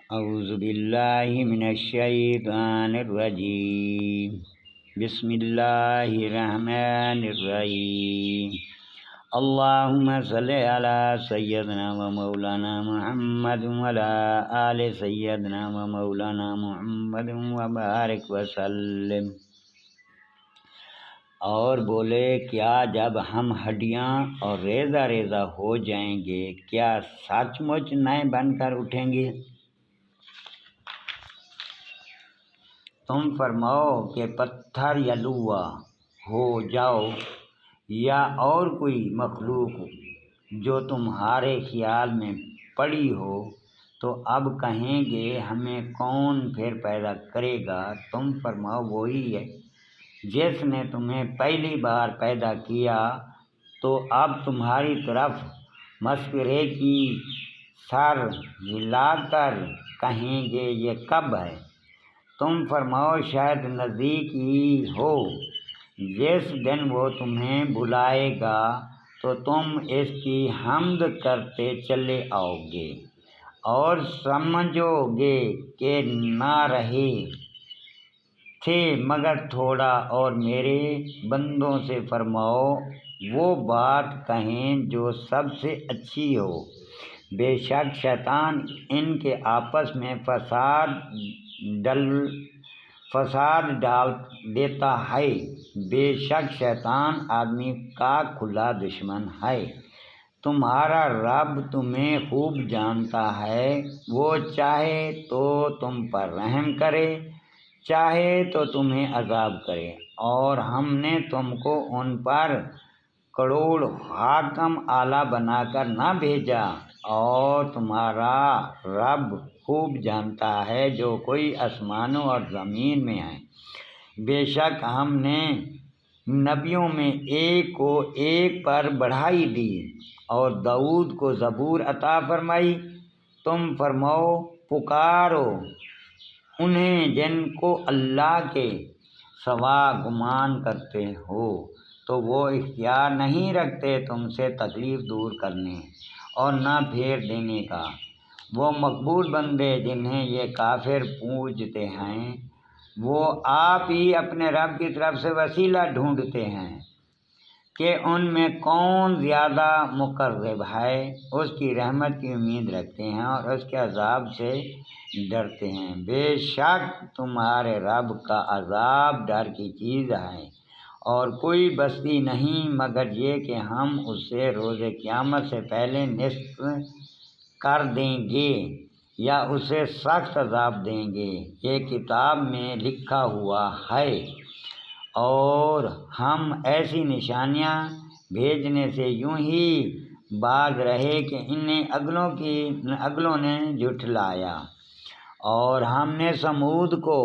اعوذ باللہ من الشیطان الرجیم بسم اللہ الرحمن الرحیم اللہم صلی علی سیدنا و مولانا محمد وعلی آل سیدنا و مولانا محمد وبارک وسلم۔ اور بولے کیا جب ہم ہڈیاں اور ریزہ ریزہ ہو جائیں گے کیا سچ مچ نئے بن کر اٹھیں گے؟ تم فرماؤ کہ پتھر یا لوا ہو جاؤ یا اور کوئی مخلوق جو تمہارے خیال میں پڑی ہو تو اب کہیں گے ہمیں کون پھر پیدا کرے گا؟ تم فرماؤ وہی ہے جس نے تمہیں پہلی بار پیدا کیا، تو اب تمہاری طرف مسکرے کی سر ہلا کر کہیں گے یہ کب ہے؟ تم فرماؤ شاید نزدیک ہی ہو، جس دن وہ تمہیں بلائے گا تو تم اس کی حمد کرتے چلے آؤ گے اور سمجھو گے کہ نہ رہے تھے مگر تھوڑا۔ اور میرے بندوں سے فرماؤ وہ بات کہیں جو سب سے اچھی ہو، بے شک شیطان ان کے آپس میں فساد ڈال دیتا ہے، بے شک شیطان آدمی کا کھلا دشمن ہے۔ تمہارا رب تمہیں خوب جانتا ہے، وہ چاہے تو تم پر رحم کرے، چاہے تو تمہیں عذاب کرے، اور ہم نے تم کو ان پر کروڑ حاکم آلہ بنا کر نہ بھیجا، اور تمہارا رب خوب جانتا ہے جو کوئی آسمانوں اور زمین میں ہے۔ بے شک ہم نے نبیوں میں ایک کو ایک پر بڑھائی دی اور داؤد کو زبور عطا فرمائی۔ تم فرماؤ پکارو انہیں جن کو اللہ کے سوا گمان کرتے ہو، تو وہ اختیار نہیں رکھتے تم سے تکلیف دور کرنے اور نہ پھیر دینے کا۔ وہ مقبول بندے جنہیں یہ کافر پوجتے ہیں، وہ آپ ہی اپنے رب کی طرف سے وسیلہ ڈھونڈتے ہیں کہ ان میں کون زیادہ مقرب ہے، اس کی رحمت کی امید رکھتے ہیں اور اس کے عذاب سے ڈرتے ہیں۔ بے شک تمہارے رب کا عذاب ڈر کی چیز ہے، اور کوئی بستی نہیں مگر یہ کہ ہم اسے روز قیامت سے پہلے نصف کر دیں گے یا اسے سخت عذاب دیں گے، یہ کتاب میں لکھا ہوا ہے۔ اور ہم ایسی نشانیاں بھیجنے سے یوں ہی باز رہے کہ انہیں اگلوں نے جھٹلایا۔ اور ہم نے سمود کو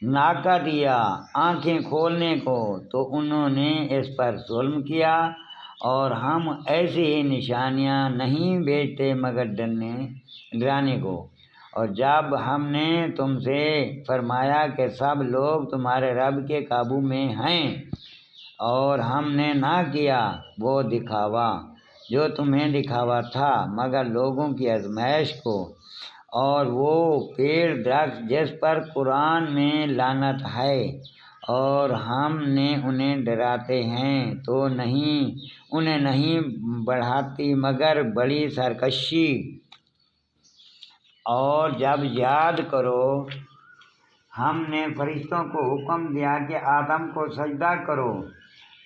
ناکہ دیا آنکھیں کھولنے کو، تو انہوں نے اس پر ظلم کیا، اور ہم ایسی ہی نشانیاں نہیں بھیجتے مگر ڈرانے کو۔ اور جب ہم نے تم سے فرمایا کہ سب لوگ تمہارے رب کے قابو میں ہیں، اور ہم نے نہ کیا وہ دکھاوا جو تمہیں دکھاوا تھا مگر لوگوں کی آزمائش کو، اور وہ پیڑ درخت جس پر قرآن میں لعنت ہے، اور ہم نے انہیں ڈراتے ہیں تو انہیں نہیں بڑھاتی مگر بڑی سرکشی۔ اور جب یاد کرو ہم نے فرشتوں کو حکم دیا کہ آدم کو سجدہ کرو،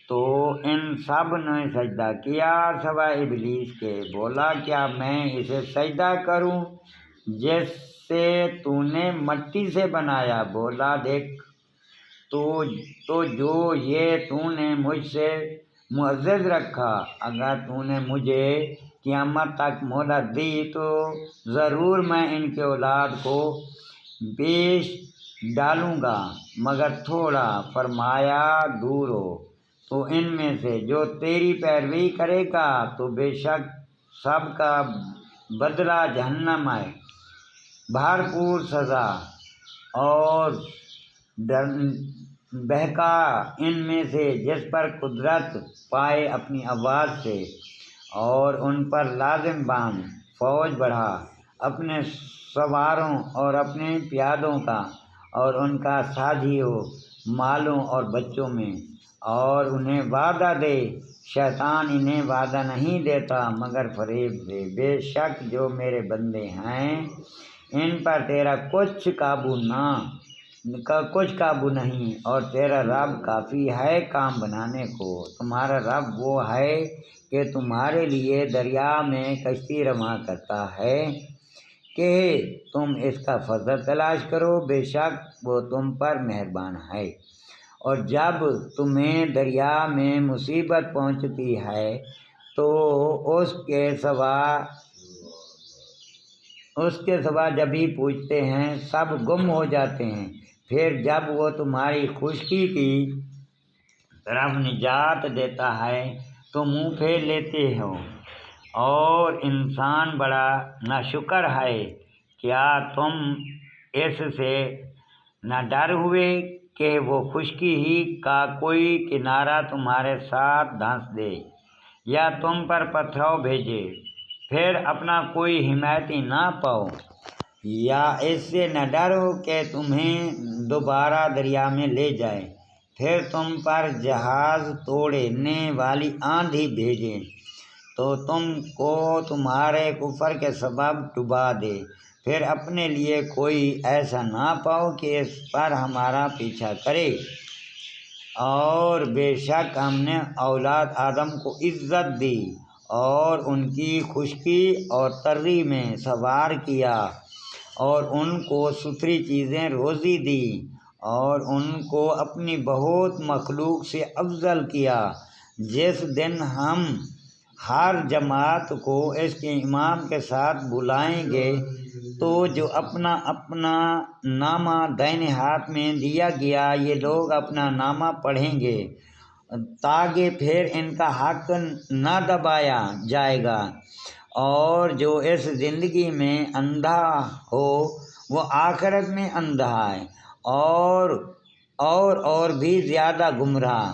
تو ان سب نے سجدہ کیا سوائے ابلیس کے۔ بولا کیا میں اسے سجدہ کروں جس سے تو نے مٹی سے بنایا؟ بولا دیکھ تو جو یہ تو نے مجھ سے معزز رکھا، اگر تو نے مجھے قیامت تک مہلت دی تو ضرور میں ان کی اولاد کو بیچ ڈالوں گا مگر تھوڑا۔ فرمایا دور ہو تو ان میں سے جو تیری پیروی کرے گا، تو بے شک سب کا بدلہ جہنم ہے، بھرپور سزا۔ اور بہکا ان میں سے جس پر قدرت پائے اپنی آواز سے، اور ان پر لازم باندھ فوج بڑھا اپنے سواروں اور اپنے پیادوں کا اور ان کا ساتھیوں، مالوں اور بچوں میں، اور انہیں وعدہ دے۔ شیطان انہیں وعدہ نہیں دیتا مگر فریب دے۔ بے شک جو میرے بندے ہیں ان پر تیرا کچھ قابو نہیں، اور تیرا رب کافی ہے کام بنانے کو۔ تمہارا رب وہ ہے کہ تمہارے لیے دریا میں کشتی رواں کرتا ہے کہ تم اس کا فضل تلاش کرو، بے شک وہ تم پر مہربان ہے۔ اور جب تمہیں دریا میں مصیبت پہنچتی ہے تو اس کے سوا جبھی پوچھتے ہیں، سب گم ہو جاتے ہیں۔ پھر جب وہ تمہاری خشکی کی طرف نجات دیتا ہے تو منہ پھیر لیتے ہو، اور انسان بڑا ناشکر ہے۔ کیا تم اس سے نہ ڈر ہوئے کہ وہ خشکی ہی کا کوئی کنارہ تمہارے ساتھ دھنس دے یا تم پر پتھراؤ بھیجے، پھر اپنا کوئی حمایتی نہ پاؤ؟ یا اس سے نہ ڈرو کہ تمہیں دوبارہ دریا میں لے جائے، پھر تم پر جہاز توڑنے والی آندھی بھیجے تو تم کو تمہارے کفر کے سبب ڈبا دے، پھر اپنے لیے کوئی ایسا نہ پاؤ کہ اس پر ہمارا پیچھا کرے۔ اور بے شک ہم نے اولاد آدم کو عزت دی اور ان کی خشکی اور تری میں سوار کیا، اور ان کو ستھری چیزیں روزی دی، اور ان کو اپنی بہت مخلوق سے افضل کیا۔ جس دن ہم ہر جماعت کو اس کے امام کے ساتھ بلائیں گے تو جو اپنا اپنا نامہ دائیں ہاتھ میں دیا گیا یہ لوگ اپنا نامہ پڑھیں گے تاکہ پھر ان کا حق نہ دبایا جائے گا، اور جو اس زندگی میں اندھا ہو وہ آخرت میں اندھا ہے اور بھی زیادہ گمراہ۔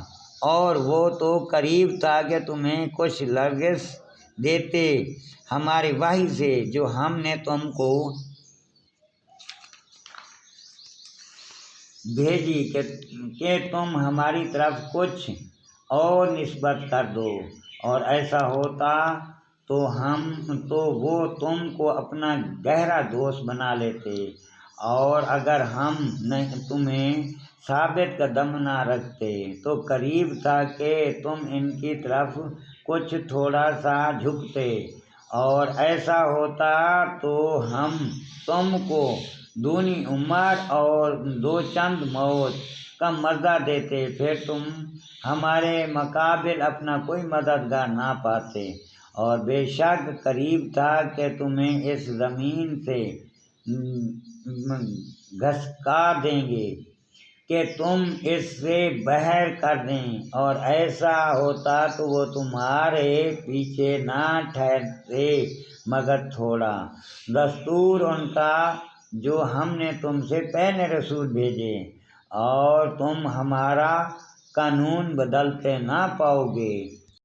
اور وہ تو قریب تھا کہ تمہیں کچھ لرزش دیتے ہماری وحی سے جو ہم نے تم کو بھیجی کہ تم ہماری طرف کچھ اور نسبت کر دو، اور ایسا ہوتا تو وہ تم کو اپنا گہرا دوست بنا لیتے، اور اگر ہم تمہیں ثابت قدم نہ رکھتے تو قریب تھا کہ تم ان کی طرف کچھ تھوڑا سا جھکتے، اور ایسا ہوتا تو ہم تم کو دونی عمر اور دو چند موت کا مزہ دیتے، پھر تم ہمارے مقابل اپنا کوئی مددگار نہ پاتے۔ اور بے شک قریب تھا کہ تمہیں اس زمین سے گھسکا دیں گے کہ تم اس سے باہر کر دیں، اور ایسا ہوتا تو وہ تمہارے پیچھے نہ ٹھہرتے مگر تھوڑا۔ دستور ان کا جو ہم نے تم سے پہلے رسول بھیجے، اور تم ہمارا قانون بدلتے نہ پاؤ گے۔